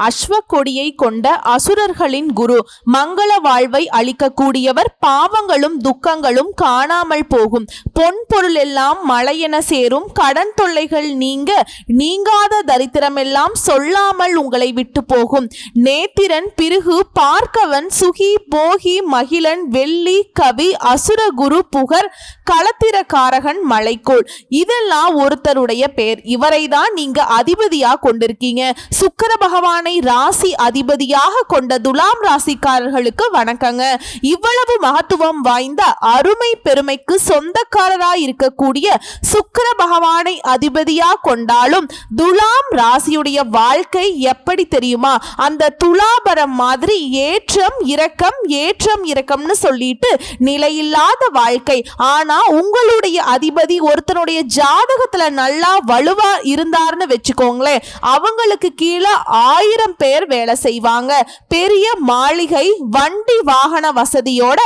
அஸ்வ கொடியை கொண்ட அசுரர்களின் குரு, மங்கள வாழ்வை அளிக்கக்கூடியவர். பாவங்களும் துக்கங்களும் காணாமல் போகும், பொன் பொருள் எல்லாம் மழையென சேரும், கடன் தொல்லைகள் நீங்க, நீங்காத தரித்திரமெல்லாம் சொல்லாமல் உங்களை விட்டு போகும். நேத்திரன், பிருகு, பார்க்கவன், சுகி, போகி, மகிழன், வெள்ளி, கவி, அசுர குரு, புகர், களத்திரக்காரகன், மலைக்கோள், இதெல்லாம் ஒருத்தருடைய பேர். இவரை தான் நீங்க அதிபதியா கொண்டிருக்கீங்க. சுக்கிர பகவானை ராசி அதிபதியாக கொண்ட துலாம் ராசிக்காரர்களுக்கு வணக்கங்க. இவ்வளவு மகத்துவம் வாய்ந்த அருமை பெருமைக்கு சொந்தக்காரராய் இருக்கக்கூடிய சுக்கிர பகவானை அதிபதியா கொண்டாலும் துலாம் ராசியுடைய வாழ்க்கை எப்படி தெரியுமா? அந்த துலாபரம் மாதிரி ஏற்றம் இறக்கம் ஏற்றம் இறக்கம்னு சொல்லிட்டு நிலையில்லாத வாழ்க்கை. ஆனா உங்களுடைய அதிபதி ஒருத்தனுடைய ஜாதகத்துல நல்லா வலுவா இருந்தார்னு வச்சுக்கோங்களேன், அவங்களுக்கு கீழே 1000 பேர் வேலை செய்வாங்க. பெரிய மாளிகை, வண்டி வாகன வசதியோட,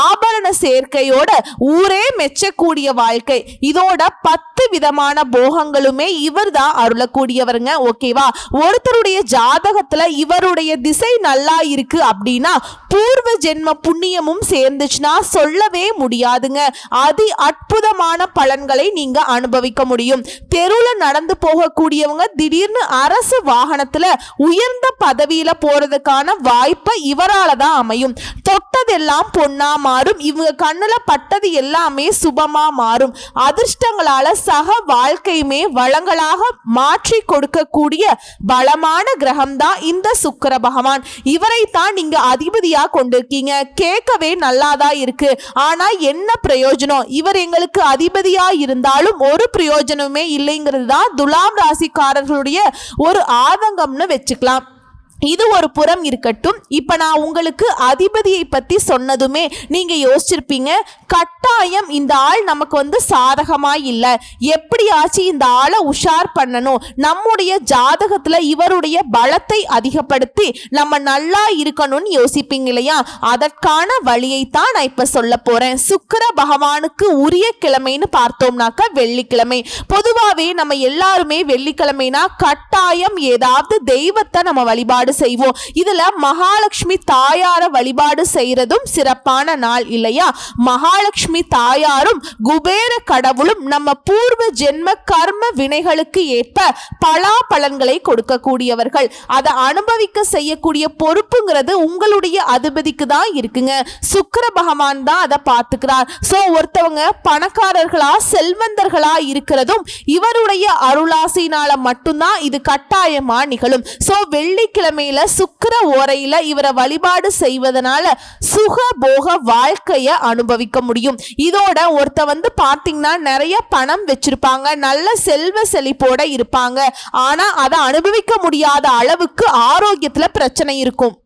ஆபரண சேர்க்கையோட, ஊரே மெச்சக்கூடிய வாழ்க்கை. இதோட 10 விதமான போகங்களுமே இவர் தான் அருளக்கூடியவருங்க. ஓகேவா? ஒருத்தருடைய ஜாதகத்துல இவருடைய திசை நல்லா இருக்கு அப்படின்னா பூர்வ ஜென்ம புண்ணியமும் சேர்ந்துச்சுன்னா சொல்லவே முடியாதுங்க. அதி அற்புதமான பலன்களை நீங்க அனுபவிக்க முடியும். தெருவுல நடந்து போகக்கூடியவங்க திடீர்னு அரசு வாகனத்துல உயர்ந்த பதவியில போறதுக்கான வாய்ப்பை இவரால தான் அமையும். தொட்டதெல்லாம் பொன்னா மாறும், இவங்க கண்ணுல பட்டது எல்லாமே சுபமா மாறும். அதிர்ஷ்டங்களால சக வாழ்க்கையுமே வளங்களாக மாற்றி கொடுக்கக்கூடிய பலமான கிரகம் தான் இந்த சுக்கிர பகவான். இவரை தான் நீங்க அதிபதியா கொண்டிருக்கீங்க. கேட்கவே நல்லாதான் இருக்கு, ஆனா என்ன பிரயோஜனம்? இவர் எங்களுக்கு அதிபதியா இருந்தாலும் ஒரு பிரயோஜனமே இல்லைங்கிறது தான் துலாம் ராசிக்காரர்களுடைய ஒரு ஆதங்கம்னு வச்சுக்கலாம். இது ஒரு புறம் இருக்கட்டும். இப்ப நான் உங்களுக்கு அதிபதியை பத்தி சொன்னதுமே நீங்க யோசிச்சிருப்பீங்க, கட்டாயம் இந்த ஆள் நமக்கு சாதகமா இல்ல, எப்படியாச்சும் இந்த ஆளை உஷார் பண்ணணும், நம்முடைய ஜாதகத்துல இவருடைய பலத்தை அதிகப்படுத்தி நம்ம நல்லா இருக்கணும்னு யோசிப்பீங்க இல்லையா? அதற்கான வழியை தான் நான் இப்ப சொல்ல போறேன். சுக்கிர பகவானுக்கு உரிய கிழமைன்னு பார்த்தோம்னாக்க வெள்ளிக்கிழமை. பொதுவாவே நம்ம எல்லாருமே வெள்ளிக்கிழமைனா கட்டாயம் ஏதாவது தெய்வத்தை நம்ம வழிபாடு செய்வோம். இதுல மகாலட்சுமி தாயார வழிபாடு செய்யறதும் சிறப்பான நாள் இல்லையா? மகாலட்சுமி தாயாரும் குபேர கடவுளும் நம்ம பூர்வ ஜென்ம கர்ம வினைகளுக்கு ஏற்ப பலாபலன்களை கொடுக்கக்கூடியவர்கள். அதை அனுபவிக்க செய்யக்கூடிய பொறுப்புங்கிறது உங்களுடைய அதிபதிக்கு தான் இருக்குங்க. சுக்கிர பகவான் தான் அதை பார்த்துக்கிறார். சோ ஒருத்தவங்க பணக்காரர்களா செல்வந்தர்களா இருக்கிறதும் இவருடைய அருளாசினால மட்டும்தான் இது கட்டாயமா நிகழும். சோ வெள்ளிக்கிழமை சுக்கிர ஓரையில இவரை வழிபாடு செய்வதனால சுக போக வாழ்க்கைய அனுபவிக்க முடியும். இதோட ஒருத்த பாத்தீங்கன்னா நிறைய பணம் வச்சிருப்பாங்க, நல்ல செல்வ செழிப்போட இருப்பாங்க, ஆனா அதை அனுபவிக்க முடியாத அளவுக்கு ஆரோக்கியத்துல பிரச்சனை இருக்கும்.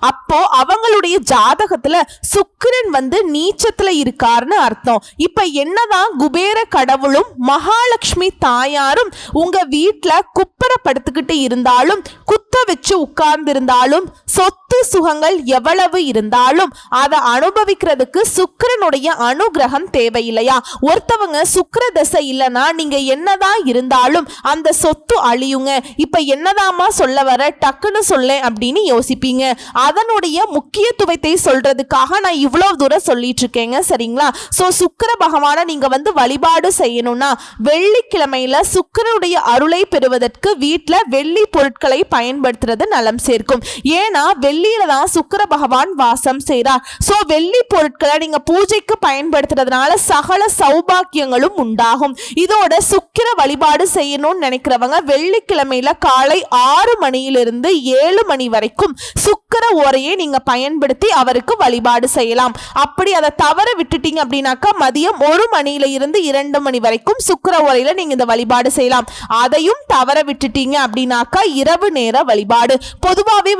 அப்போ அவங்களுடைய ஜாதகத்துல சுக்கிரன் நீச்சத்துல இருக்காருன்னு அர்த்தம். இப்ப என்னதான் குபேர கடவுளும் மகாலட்சுமி தாயாரும் உங்க வீட்டுல குப்பரை படுத்துக்கிட்டு இருந்தாலும், குத்த வச்சு உட்கார்ந்து இருந்தாலும், சொத்து சுகங்கள் எவ்வளவு இருந்தாலும் அதை அனுபவிக்கிறதுக்கு சுக்கிரனுடைய அனுகிரகம் தேவையில்லையா? ஒருத்தவங்க சுக்கிர தசை இல்லைன்னா நீங்க என்னதான் இருந்தாலும் அந்த சொத்து அழியுங்க. இப்ப என்னதாமா சொல்ல வர, டக்குன்னு சொல்ல அப்படின்னு யோசிப்பீங்க. அதனுடைய முக்கியத்துவத்தை சொல்றதுக்காக நான் இவ்வளவு தூரம் சொல்லிட்டு இருக்கேங்க. சரிங்களா? சோ சுக்கிர பகவானை நீங்க வழிபாடு செய்யணும்னா வெள்ளிக்கிழமையில சுக்கிரனுடைய அருளை பெறுவதற்கு வீட்டுல வெள்ளி பொருட்களை பயன்படுத்துறது நலம் சேர்க்கும். ஏன்னா வெள்ளியில தான் சுக்கிர பகவான் வாசம் செய்றார். சோ வெள்ளி பொருட்களை நீங்க பூஜைக்கு பயன்படுத்துறதுனால சகல சௌபாக்கியங்களும் உண்டாகும். இதோட சுக்கிர வழிபாடு செய்யணும்னு நினைக்கிறவங்க வெள்ளிக்கிழமையில காலை 6 மணியிலிருந்து 7 மணி வரைக்கும் சுக்கிர ஓரையை நீங்க பயன்படுத்தி அவருக்கு வழிபாடு செய்யலாம். அப்படி அதை தவற விட்டுட்டீங்க அப்படின்னாக்கா மதியம் 1 மணியில இருந்து 2 மணி வரைக்கும் சுக்கிர ஓரையில நீங்க இந்த வழிபாடு செய்யலாம். அதையும் தவற விட்டுட்டீங்க அப்படின்னாக்கா இரவு நேர வழிபாடு. பொதுவாவே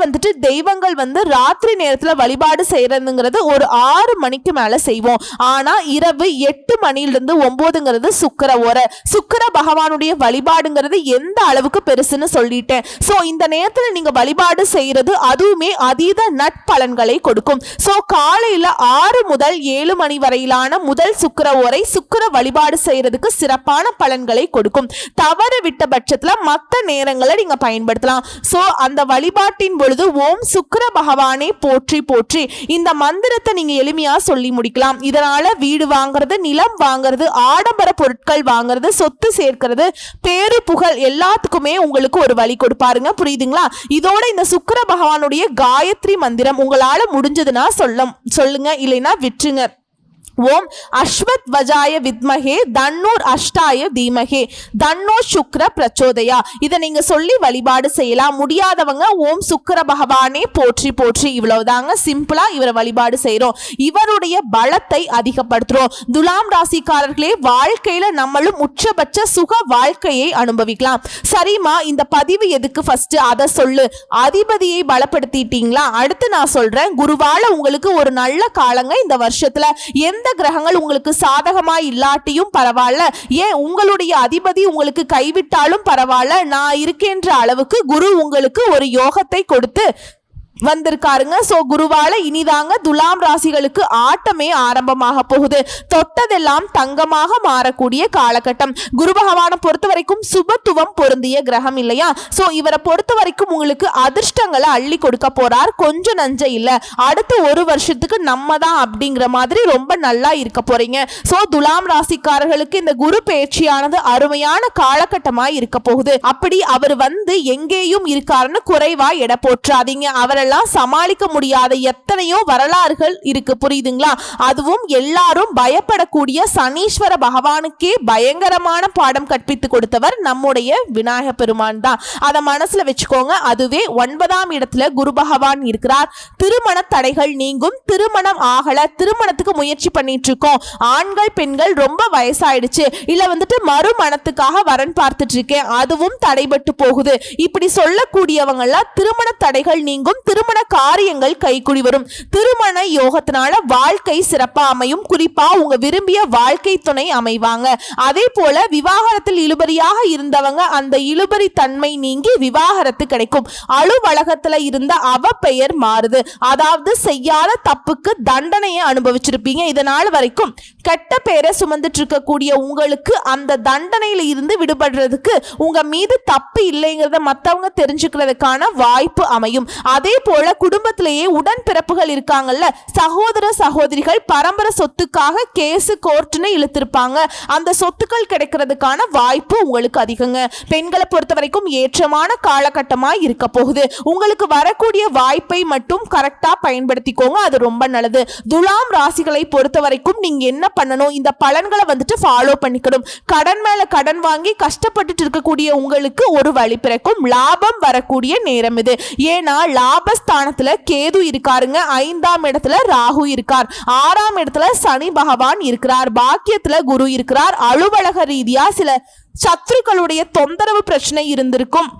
தெய்வங்கள் ராத்திரி நேரத்துல வழிபாடு செய்யறதுங்கிறது ஒரு 6 மணிக்கு மேல செய்வோம். ஆனா இரவு 8 மணியிலிருந்து 9ங்கிறது சுக்கிர ஓரை. சுக்கிர பகவானுடைய வழிபாடுங்கிறது எந்த அளவுக்கு பெருசுன்னு சொல்லிட்டேன். சோ இந்த நேரத்துல நீங்க வழிபாடு செய்யறது அதுவுமே அதீத நட்பலன்களை கொடுக்கும். சோ காலையில 6 முதல் 7 மணி வரையிலான முதல் சுக்கிர ஓரை சுக்கிர வழிபாடு செய்யறதுக்கு சிறப்பான பலன்களை கொடுக்கும். தவறு விட்ட பட்சத்துல மற்ற நேரங்களை நீங்க பயன்படுத்தலாம். சோ அந்த வழிபாட்டின் பொழுது ஓம் சுக்கிர பகவானே போற்றி போற்றி இந்த மந்திரத்தை நீங்க எளிமையா சொல்லி முடிக்கலாம். இதனால வீடு வாங்குறது, நிலம் வாங்குறது, ஆடம்பர பொருட்கள் வாங்குறது, சொத்து சேர்க்கிறது, பேரு புகழ் எல்லாத்துக்குமே உங்களுக்கு ஒரு வழி கொடுப்பாருங்க. புரியுதுங்களா? இதோட இந்த சுக்கிர பகவானுடைய காயத்ரி மந்திரம் உங்களால முடிஞ்சதுன்னா சொல்லுங்க, இல்லைன்னா விட்டுருங்க. ஓம் அஸ்வத் வஜாய வித்மகே தன்னூர் அஷ்டாய தீமகே தன்னோ சுக்ர பிரச்சோதயா. இதை நீங்க சொல்லி வழிபாடு செய்யலாம். முடியாதவங்க ஓம் சுக்கிர பகவானே போற்றி போற்றி இவ்வளவுதாங்க. சிம்பிளா இவரை வழிபாடு செய்யறோம். இவருடைய பலத்தை அதிகப்படுத்துறோம். துலாம் ராசிக்காரர்களே, வாழ்க்கையில நம்மளும் உச்சபட்ச சுக வாழ்க்கையை அனுபவிக்கலாம். சரிமா, இந்த பதிவு எதுக்கு ஃபர்ஸ்ட் அதை சொல்லு. அதிபதியை பலப்படுத்திட்டீங்களா? அடுத்து நான் சொல்றேன். குருவால உங்களுக்கு ஒரு நல்ல காலங்க இந்த வருஷத்துல. எந்த கிரகங்கள் உங்களுக்கு சாதகமா இல்லாட்டியும் பரவாயில்ல, ஏன் உங்களுடைய அதிபதி உங்களுக்கு கைவிட்டாலும் பரவாயில்ல, நான் இருக்கின்ற அளவுக்கு குரு உங்களுக்கு ஒரு யோகத்தை கொடுத்து வந்திருக்காருங்க. சோ குருவால இனிதாங்க துலாம் ராசிகளுக்கு ஆட்டமே ஆரம்பமாக போகுது. தொட்டதெல்லாம் தங்கமாக மாறக்கூடிய காலகட்டம். குரு பகவானை பொறுத்த வரைக்கும் சுபத்துவம் பொருந்திய கிரகம் இல்லையா? சோ இவரை பொறுத்த வரைக்கும் உங்களுக்கு அதிர்ஷ்டங்களை அள்ளி கொடுக்க போறார். கொஞ்சம் நஞ்ச இல்ல. அடுத்த ஒரு வருஷத்துக்கு நம்ம தான் அப்படிங்கிற மாதிரி ரொம்ப நல்லா இருக்க போறீங்க. சோ துலாம் ராசிக்காரர்களுக்கு இந்த குரு பயிற்சியானது அருமையான காலகட்டமா இருக்க போகுது. அப்படி அவர் வந்து எங்கேயும் இருக்காருன்னு குறைவா எடை போற்றாதீங்க. அவரை சமாளிக்க முடியாத எத்தனையோ வரலாறுகள் இருக்கு. புரியுதுங்களா? அதுவும் எல்லாரும் பயப்படக்கூடிய சனீஸ்வர பகவானுக்கே பயங்கரமான பாடம் கற்பித்து கொடுத்தவர் நம்முடைய விநாயக பெருமான் தான். அதை மனசுல வச்சுக்கோங்க. அதுவே 9ஆம் இடத்துல குரு பகவான் இருக்கிறார். திருமண தடைகள் நீங்கும். திருமணம் ஆகல, திருமணத்துக்கு முயற்சி பண்ணிட்டு இருக்கோம், ஆண்கள் பெண்கள் ரொம்ப வயசாயிடுச்சு, இல்ல வந்துட்டு மறுமணத்துக்காக வரன் பார்த்துட்டு இருக்கேன், அதுவும் தடைபட்டு போகுது, இப்படி சொல்லக்கூடியவங்க எல்லாம் திருமண தடைகள் நீங்கும். திருமண காரியங்கள் கைகூடி வரும். திருமண யோகத்தினால வாழ்க்கை சிறப்பா அமையும். குறிப்பா உங்க விரும்பிய வாழ்க்கை துணை அமைவாங்க. அதே போல விவாகரத்தில் இழுபறியாக இருந்தவங்க அந்த இழுபறி தன்மை நீங்கி விவாகரத்து கிடைக்கும். அலுவலகத்துல இருந்த அவப்பெயர் மாறுது. அதாவது செய்யாத தப்புக்கு தண்டனையை அனுபவிச்சிருப்பீங்க. இதனால் வரைக்கும் கெட்ட பெயரை சுமந்துட்டு இருக்கக்கூடிய உங்களுக்கு அந்த தண்டனையில இருந்து விடுபடுறதுக்கு உங்க மீது தப்பு இல்லைங்கிறத மற்றவங்க தெரிஞ்சுக்கிறதுக்கான வாய்ப்பு அமையும். அதே போல குடும்பத்திலேயே உடன்பிறப்புகள் இருக்காங்கல்ல, சகோதர சகோதரிகள் பரம்பரை சொத்துக்காக கேஸ் கோர்ட்னு இழுத்திருப்பாங்க. அந்த சொத்துக்கள் கிடைக்கிறதுக்கான வாய்ப்பு உங்களுக்கு அதிகங்க. பெண்களை பொறுத்த வரைக்கும் ஏற்றமான காலகட்டமா இருக்க போகுது. உங்களுக்கு வரக்கூடிய வாய்ப்பை மட்டும் கரெக்டா பயன்படுத்திக்கோங்க. அது ரொம்ப நல்லது. துலாம் ராசிகளை பொறுத்த வரைக்கும் நீங்க என்ன பண்ணணும்? இந்த பலன்களை வந்துட்டு ஃபாலோ பண்ணிக்கணும். கடன் மேல கடன் வாங்கி கஷ்டப்பட்டு இருக்கக்கூடிய உங்களுக்கு ஒரு வழி பிறக்கும். லாபம் வரக்கூடிய நேரம் இது. ஏன்னா லாபஸ்தானத்துல கேது இருக்காருங்க. 5ஆம் இடத்துல ராகு இருக்கார். 6ஆம் இடத்துல சனி பகவான் இருக்கிறார். பாக்கியத்துல குரு இருக்கிறார். அலுவலக ரீதியா சில சத்துருக்களுடைய தொந்தரவு பிரச்சனை இருந்திருக்கும்.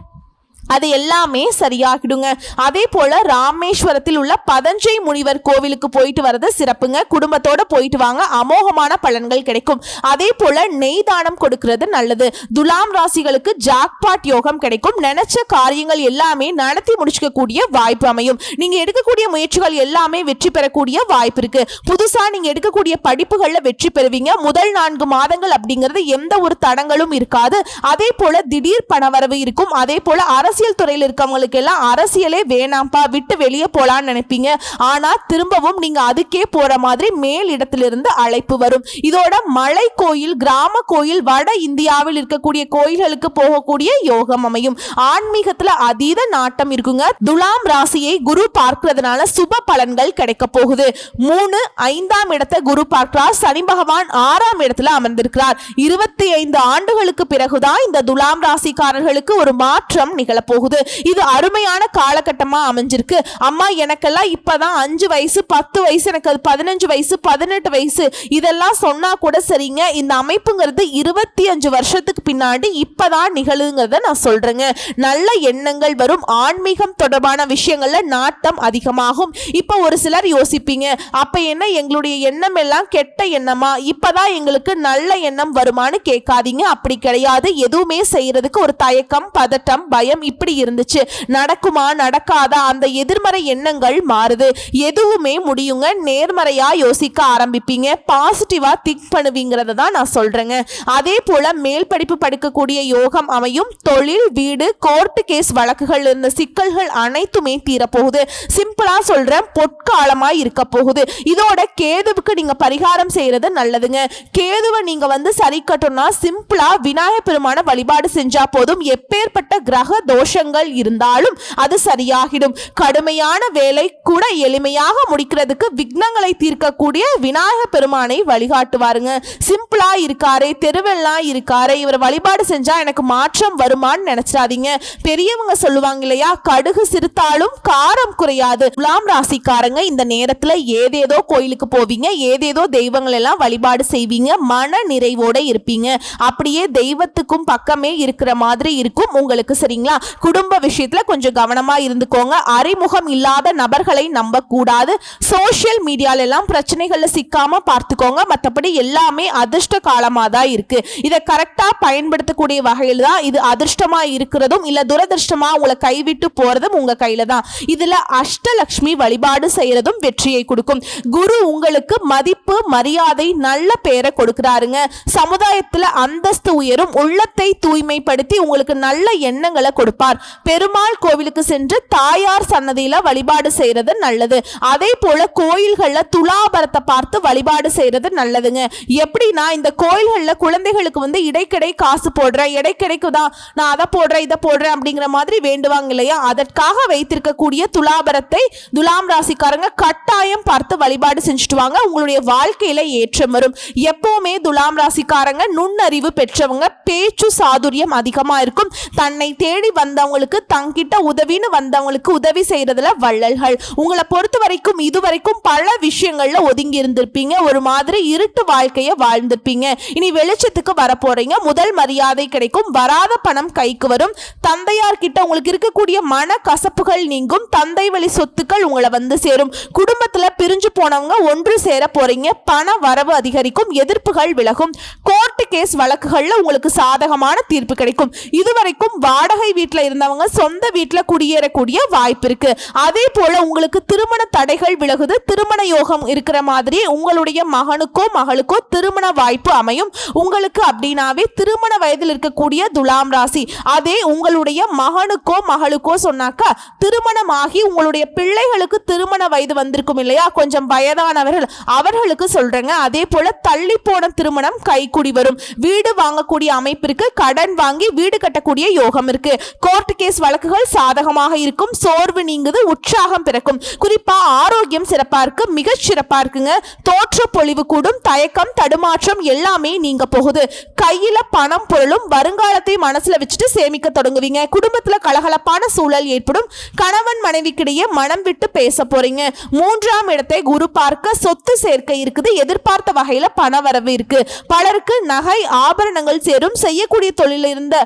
அது எல்லாமே சரியாகிடுங்க. அதே போல ராமேஸ்வரத்தில் உள்ள பதஞ்சை முனிவர் கோவிலுக்கு போயிட்டு வர்றது சிறப்புங்க. குடும்பத்தோட போயிட்டு வாங்க, அமோகமான பலன்கள் கிடைக்கும். அதே போல நெய் தானம் கொடுக்கிறது நல்லது. துலாம் ராசிகளுக்கு ஜாக்பாட் யோகம் கிடைக்கும். நினைச்ச காரியங்கள் எல்லாமே நடத்தி முடிச்சுக்கக்கூடிய வாய்ப்பு அமையும். நீங்க எடுக்கக்கூடிய முயற்சிகள் எல்லாமே வெற்றி பெறக்கூடிய வாய்ப்பு இருக்கு. புதுசா நீங்க எடுக்கக்கூடிய படிப்புகள்ல வெற்றி பெறுவீங்க. முதல் 4 மாதங்கள் அப்படிங்கிறது எந்த ஒரு தடங்களும் இருக்காது. அதே போல திடீர் பணவரவு இருக்கும். அதே போல அரசியல் துறையில் இருக்கவங்களுக்கு எல்லாம் அரசியலே வேணாம்பா, விட்டு வெளியே போலான்னு நினைப்பீங்க. ஆனா திரும்பவும் நீங்க அதுக்கே போற மாதிரி மேல் இடத்திலிருந்து அழைப்பு வரும். இதோட மலை கோயில், கிராம கோயில், வட இந்தியாவில் இருக்கக்கூடிய கோயில்களுக்கு போகக்கூடிய யோகம் அமையும். ஆன்மீகத்துல அதீத நாட்டம் இருக்குங்க. துலாம் ராசியை குரு பார்க்கிறதுனால சுப பலன்கள் கிடைக்க போகுது. 3, 5ஆம் இடத்தை குரு பார்க்கிறார். சனி பகவான் 6ஆம் இடத்துல அமர்ந்திருக்கிறார். 25 ஆண்டுகளுக்கு பிறகுதான் இந்த துலாம் ராசிக்காரர்களுக்கு ஒரு மாற்றம் நிகழ போகுது. இது அருமையான காலகட்டமா அமைஞ்சிருக்கு. அம்மா எனக்கெல்லாம் இப்பதான் 5 வயசு 10 வயசு, எனக்கு அது 15 வயசு 18 வயசு இதெல்லாம் சொன்னா கூட சரிங்க. இந்த அமைப்புங்கிறது 25 வருஷத்துக்கு பின்னாடி இப்பதான் நிகழுங்கிறத நான் சொல்றேங்க. நல்ல எண்ணங்கள் வரும். ஆன்மீகம் தொடர்பான விஷயங்கள்ல நாட்டம் அதிகமாகும். இப்ப ஒரு சிலர் யோசிப்பீங்க, அப்ப என்ன எங்களுடைய எண்ணம் எல்லாம் கெட்ட எண்ணமா, இப்பதான் எங்களுக்கு நல்ல எண்ணம் வருமானு கேட்காதீங்க. அப்படி கிடையாது. எதுவுமே செய்யறதுக்கு ஒரு தயக்கம், பதட்டம், பயம் எப்படி இருந்துச்சு, நடக்குமா நடக்காதா, அந்த எதிர்மறை எண்ணங்கள் மாறுது. எதுவுமே முடியுங்க. நேர்மறையா யோசிக்க ஆரம்பிப்பீங்க, பாசிட்டிவா திங்க் பண்ணுவீங்கிறத தான் நான் சொல்றேங்க. அதே போல மேல் படிப்பு படிக்கக்கூடிய யோகம் அமையும். தொழில், வீடு, கோர்ட்டு கேஸ் வழக்குகள் இருந்த சிக்கல்கள் அனைத்துமே தீரப்போகுது. சிம்பிளா சொல்றேன், பொற்காலமா இருக்க போகுது. இதோட கேதுவுக்கு நீங்க பரிகாரம் செய்யறது நல்லதுங்க. கேதுவை நீங்க சரி கட்டணும்னா சிம்பிளா விநாயகர் பெருமான வழிபாடு செஞ்சா போதும். எப்பேற்பட்ட கிரக தோஷங்கள் இருந்தாலும் அது சரியாகிடும். கடுமையான வேலை கூட எளிமையாக முடிக்கிறதுக்கு விக்னங்களை தீர்க்கக்கூடிய விநாயகர் பெருமானை வழிகாட்டுவாருங்க. சிம்பிளா இருக்காரே, தெருவெல்லாம் இருக்காரே, இவர் வழிபாடு செஞ்சா எனக்கு மாற்றம் வருமான்னு நினைச்சிடாதீங்க. பெரியவங்க சொல்லுவாங்க இல்லையா, கடுகு சிறுத்தாலும் காரம் குறையாது. துலாம் ராசிக்காரங்க இந்த நேரத்துல ஏதேதோ கோயிலுக்கு போவீங்க, ஏதேதோ தெய்வங்கள் எல்லாம் வழிபாடு செய்வீங்க, மன நிறைவோட இருப்பீங்க. அப்படியே தெய்வத்துக்கும் பக்கமே இருக்கிற மாதிரி இருக்கும் உங்களுக்கு. சரிங்களா? குடும்ப விஷயத்துல கொஞ்சம் கவனமா இருந்துக்கோங்க. அறிமுகம் இல்லாத நபர்களை நம்ப கூடாது. சோசியல் மீடியால எல்லாம் பிரச்சனைகள்ல சிக்காம பார்த்துக்கோங்க. மற்றபடி எல்லாமே அதிர்ஷ்ட காலமா தான் இருக்கு. இதை கரெக்டா பயன்படுத்தக்கூடிய வகையில் தான் இது அதிர்ஷ்டமா இருக்கிறதும் இல்ல துரதிர்ஷ்டமா உங்களை கைவிட்டு போறதும் உங்க கையில தான். இதுல அஷ்டலட்சுமி வழிபாடு செய்யறதும் வெற்றியை கொடுக்கும். குரு உங்களுக்கு மதிப்பு, மரியாதை, நல்ல பெயரை கொடுக்கிறாருங்க. சமுதாயத்துல அந்தஸ்து உயரும். உள்ளத்தை தூய்மைப்படுத்தி உங்களுக்கு நல்ல எண்ணங்களை கொடுப்பார். பெருமாள் கோவிலுக்கு சென்று தாயார் சன்னதியில வழிபாடு செய்யறது நல்லது. அதே போல கோயில்கள்ல துலாபரத்தை பார்த்து வழிபாடு செய்யறது நல்லதுங்க. எப்படின்னா, இந்த கோயில்கள்ல குழந்தைகளுக்கு இடைக்கிடை காசு போடுறேன், இடைக்கிடைக்கு தான் நான் அதை போடுறேன் இதை போடுறேன் அப்படிங்கிற மாதிரி வேண்டுவாங்க இல்லையா, அதற்காக வைத்திருக்கக்கூடிய துலாபரத்தை துலாம் ராசிக்காரங்க கட்டாயம் பார்த்து வழிபாடு செஞ்சுட்டு வாங்க. உங்களுடைய வாழ்க்கையில ஏற்றம் வரும். எப்பவுமே துலாம் ராசிக்காரங்க நுண்ணறிவு பெற்றவங்க, பேச்சு சாதுரியம் அதிகமா இருக்கும். தன்னை தேடி வந்தவங்களுக்கு, தங்கிட்ட உதவின்னு வந்தவங்களுக்கு உதவி செய்யறதுல வள்ளல்கள். உங்களை பொறுத்த வரைக்கும் இதுவரைக்கும் பல விஷயங்கள்ல ஒதுங்கி இருந்திருப்பீங்க, ஒரு மாதிரி இருட்டு வாழ்க்கைய வாழ்ந்திருப்பீங்க. இனி வெளிச்சத்துக்கு வரப்போறீங்க. முதல் மரியாதை கிடைக்கும். வராத பணம் கைக்கு வரும். தந்தையார் கிட்ட உங்களுக்கு இருக்கக்கூடிய மன கசப்புகள் நீங்கும். தந்தை வழி சொத்துக்கள் உங்களை சேரும். குடும்பத்துல பிரிஞ்சு போனவங்க ஒன்று சேர போறீங்க. பண வரவு அதிகரிக்கும். எதிர்ப்புகள் விலகும். கோர்ட்டு கேஸ் வழக்குகள்ல உங்களுக்கு சாதகமான தீர்ப்பு கிடைக்கும். இதுவரைக்கும் வாடகை வீட்டுல இருந்தவங்க சொந்த வீட்டுல குடியேறக்கூடிய வாய்ப்பு இருக்கு. அதே போல உங்களுக்கு திருமண தடைகள் விலகுது. திருமண யோகம் இருக்கிற மாதிரி உங்களுடைய மகனுக்கோ மகளுக்கோ திருமண வாய்ப்பு அமையும். உங்களுக்கு அப்படின்னாவே திருமண வயதில் இருக்கக்கூடிய துலாம் ராசி, அதே உங்களுடைய மகனுக்கோ மகளுக்கோ சொன்னாக்கா திருமணமாகி உங்களுடைய பிள்ளைகளுக்கு திருமண வயது வந்திருக்கும் இல்லையா, கொஞ்சம் வயதானவர்கள், அவர்களுக்கு சொல்றேங்க. அதே போல தள்ளி போன திருமணம் கைக்குடி வரும். வீடு வாங்கக்கூடிய அமைப்பிற்கு, கடன் வாங்கி வீடு கட்டக்கூடிய யோகம் இருக்கு. கோர்ட் கேஸ் வழக்குகள் சாதகமாக இருக்கும். சோர்வு நீங்குது. உற்சாகம் பிறக்கும். குறிப்பா ஆரோக்கியம் சிறப்பா இருக்கு, மிக சிறப்பா இருக்குங்க. தோற்ற பொலிவு கூடும். தயக்கம், தடுமாற்றம் எல்லாமே நீங்க போகுது. கையில பணம் பொருளும். வருங்காலத்தை மனசுல வச்சுட்டு சேமிக்க தொடங்குவீங்க. குடும்பத்துல கலகலப்பான சூழல் ஏற்படும். கணவன் மனைவிக்கிடையே மனம் விட்டு பேச போறீங்க. 3ஆம் இடத்தை குரு பார்க்க சொத்து சேர்க்கை இருக்குது. எதிர்பார்த்த வகையில பண வரவு இருக்கு. பலருக்கு நகை ஆபரணங்கள் சேரும். செய்யக்கூடிய தொழில இருந்த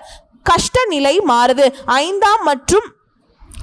கஷ்ட நிலை மாறுது. 5ஆம் மற்றும்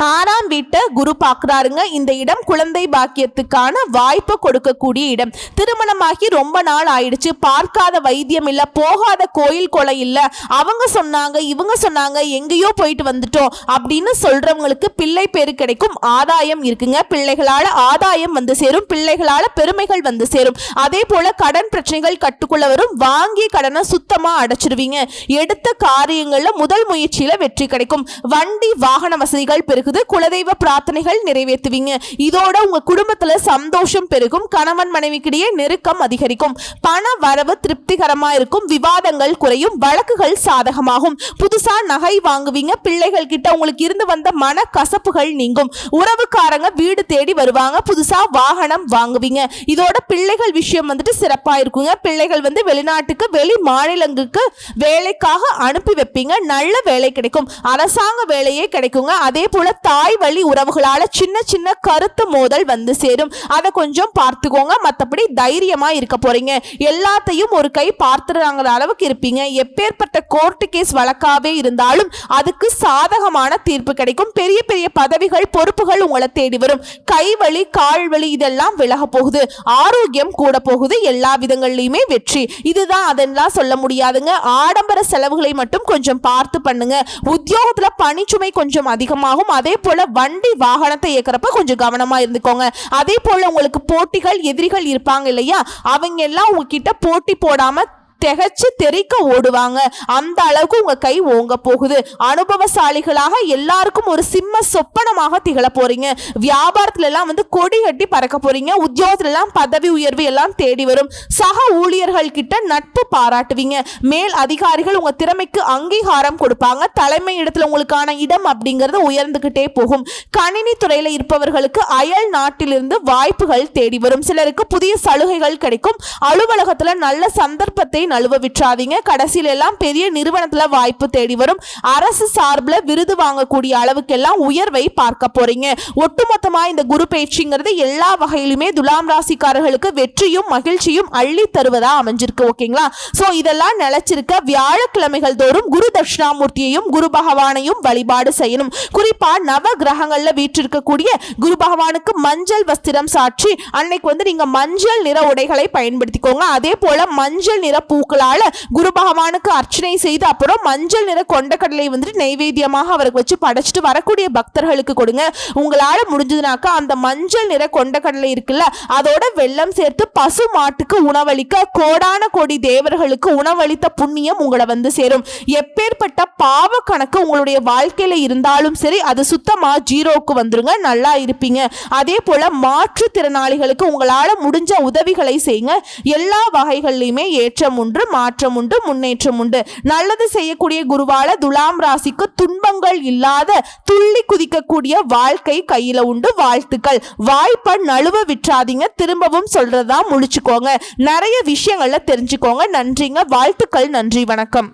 6ஆம் வீட்டை குரு பார்க்கிறாருங்க. இந்த இடம் குழந்தை பாக்கியத்துக்கான வாய்ப்பு கொடுக்கக்கூடிய இடம். திருமணமாகி ரொம்ப நாள் ஆயிடுச்சு, பார்க்காத வைத்தியம் இல்ல, போகாத கோயில் கொலை இல்ல, அவங்க சொன்னாங்க இவங்க சொன்னாங்க எங்கேயோ போயிட்டு வந்துட்டோம் அப்படின்னு சொல்றவங்களுக்கு பிள்ளை பேரு கிடைக்கும். ஆதாயம் இருக்குங்க. பிள்ளைகளால ஆதாயம் சேரும். பிள்ளைகளால பெருமைகள் சேரும். அதே போல கடன் பிரச்சனைகள் கட்டுக்குள்ள வரும். வாங்கிய கடனை சுத்தமா அடைச்சிருவீங்க. எடுத்த காரியங்கள்ல முதல் முயற்சியில வெற்றி கிடைக்கும். வண்டி வாகன வசதிகள் பெருகும். குலதெய்வ பிரார்த்தனைகள் நிறைவேற்றுவீங்க. இதோட உங்க குடும்பத்துல சந்தோஷம் பெருகும். கணவன் மனைவிக்கிடையே நெருக்கம் அதிகரிக்கும். பண வரவு திருப்திகரமா இருக்கும். விவாதங்கள் குறையும். வழக்குகள் சாதகமாகும். புதுசா நகை வாங்குவீங்க. பிள்ளைகள் கிட்ட உங்களுக்கு இருந்து வந்த மன கசப்புகள் நீங்கும். உறவுக்காரங்க வீடு தேடி வருவாங்க. புதுசா வாகனம் வாங்குவீங்க. இதோட பிள்ளைகள் விஷயம் சிறப்பா இருக்குங்க. பிள்ளைகள் வெளிநாட்டுக்கு, வெளி மாநிலங்களுக்கு வேலைக்காக அனுப்பி வைப்பீங்க. நல்ல வேலை கிடைக்கும். அரசாங்க வேலையே கிடைக்குங்க. அதே போல தாய் வழி உறவுகளால சின்ன சின்ன கருத்து மோதல் வந்து சேரும், அதை கொஞ்சம் பார்த்துக்கோங்க. மற்றபடி தைரியமா இருக்க போறீங்க. எல்லாத்தையும் ஒரு கை பார்த்துறாங்கிற அளவுக்கு இருப்பீங்க. எப்பேற்பட்ட கோர்ட்டு கேஸ் வழக்காவே இருந்தாலும் அதுக்கு சாதகமான தீர்ப்பு கிடைக்கும். பெரிய பெரிய பதவிகள் பொறுப்புகள் உங்களை தேடி வரும். கைவலி கால்வலி இதெல்லாம் விலக போகுது. ஆரோக்கியம் கூட போகுது. எல்லா விதங்கள்லயுமே வெற்றி. இதுதான் அதெல்லாம் சொல்ல முடியாதுங்க. ஆடம்பர செலவுகளை மட்டும் கொஞ்சம் பார்த்து பண்ணுங்க. உத்தியோகத்துல பணிச்சுமை கொஞ்சம் அதிகமாகும். அதே போல வண்டி வாகனத்தை இயக்கிறப்ப கொஞ்சம் கவனமா இருந்துக்கோங்க. அதே போல உங்களுக்கு போட்டிகள் எதிரிகள் இருப்பாங்க இல்லையா, அவங்க எல்லாம் உங்ககிட்ட போட்டி போடாம திகச்சு தெறிக்க ஓடுவாங்க. அந்த அளவுக்கு உங்க கை ஓங்க போகுது. அனுபவசாலிகளாக எல்லாருக்கும் ஒரு சிம்ம சொப்பனமாக திகழ போறீங்க. வியாபாரத்துல எல்லாம் கொடி கட்டி பறக்க போறீங்க. உத்தியோகத்துல எல்லாம் பதவி உயர்வு எல்லாம் தேடி வரும். சக ஊழியர்கள் கிட்ட நட்பு பாராட்டுவீங்க. மேல் அதிகாரிகள் உங்க திறமைக்கு அங்கீகாரம் கொடுப்பாங்க. தலைமை இடத்துல உங்களுக்கான இடம் அப்படிங்கிறது உயர்ந்துகிட்டே போகும். கணினி துறையில இருப்பவர்களுக்கு அயல் நாட்டிலிருந்து வாய்ப்புகள் தேடி வரும். சிலருக்கு புதிய சலுகைகள் கிடைக்கும். அலுவலகத்துல நல்ல சந்தர்ப்பத்தை நழுவ விட்டுறாதீங்க. கடைசியில எல்லாம் பெரிய நிறுவனத்துல வாய்ப்பு தேடி வரும். அரசு சார்பில் விருது வாங்கக்கூடிய அளவுக்கு எல்லாம் உயர்வை பார்க்க போறீங்க. ஒட்டுமொத்தமா இந்த குரு பயிற்சிங்கிறது எல்லா வகையிலுமே துலாம் ராசிக்காரர்களுக்கு வெற்றியும் மகிழ்ச்சியும் அள்ளி தருவதா அமைஞ்சிருக்கு. ஓகேங்களா? சோ இதெல்லாம் நிலைச்சிருக்க வியாழக்கிழமைகள் தோறும் குரு தட்சிணாமூர்த்தியையும் குரு பகவானையும் வழிபாடு செய்யணும். குறிப்பா நவ கிரகங்கள்ல வீற்றிருக்கக்கூடிய குரு பகவானுக்கு மஞ்சள் வஸ்திரம் சாற்றி அன்னைக்கு நீங்க மஞ்சள் நிற உடைகளை பயன்படுத்திக்கோங்க. அதே போல மஞ்சள் நிற பூக்களால குரு பகவானுக்கு அர்ச்சனை செய்து அப்புறம் மஞ்சள் நிற கொண்டக்கடலை நைவேத்தியமாக அவருக்கு வச்சு படைச்சிட்டு வரக்கூடிய பக்தர்களுக்கு கொடுங்க. உங்களால முடிஞ்சதுனாக்கா அந்த மஞ்சள் நிற கொண்டக்கடலை இருக்குல்ல, அதோட வெல்லம் சேர்த்து பசு மாட்டுக்கு உணவளிக்க கோடான கோடி தேவர்களுக்கு உணவளித்த புண்ணியம் உங்களை சேரும். எப்பேற்பட்ட பாவ கணக்கு உங்களுடைய வாழ்க்கையில இருந்தாலும் சரி, அது சுத்தமா ஜீரோக்கு வந்துருங்க. நல்லா இருப்பீங்க. அதே போல மாற்றுத்திறனாளிகளுக்கு உங்களால முடிஞ்ச உதவிகளை செய்யுங்க. எல்லா வகைகளிலுமே ஏற்றம் உண்டு, மாற்றம் உண்டு, முன்னேற்றம் உண்டு. நல்லது செய்யக்கூடிய குருவால துலாம் ராசிக்கு துன்பங்கள் இல்லாத துள்ளி குதிக்கக்கூடிய வாழ்க்கை கையில உண்டு. வாழ்த்துக்கள். வாய்ப்பை நழுவ விட்டுறாதீங்க. திரும்பவும் சொல்றதா முழிச்சுக்கோங்க. நிறைய விஷயங்கள்ல தெரிஞ்சுக்கோங்க. நன்றிங்க. வாழ்த்துக்கள். நன்றி. வணக்கம்.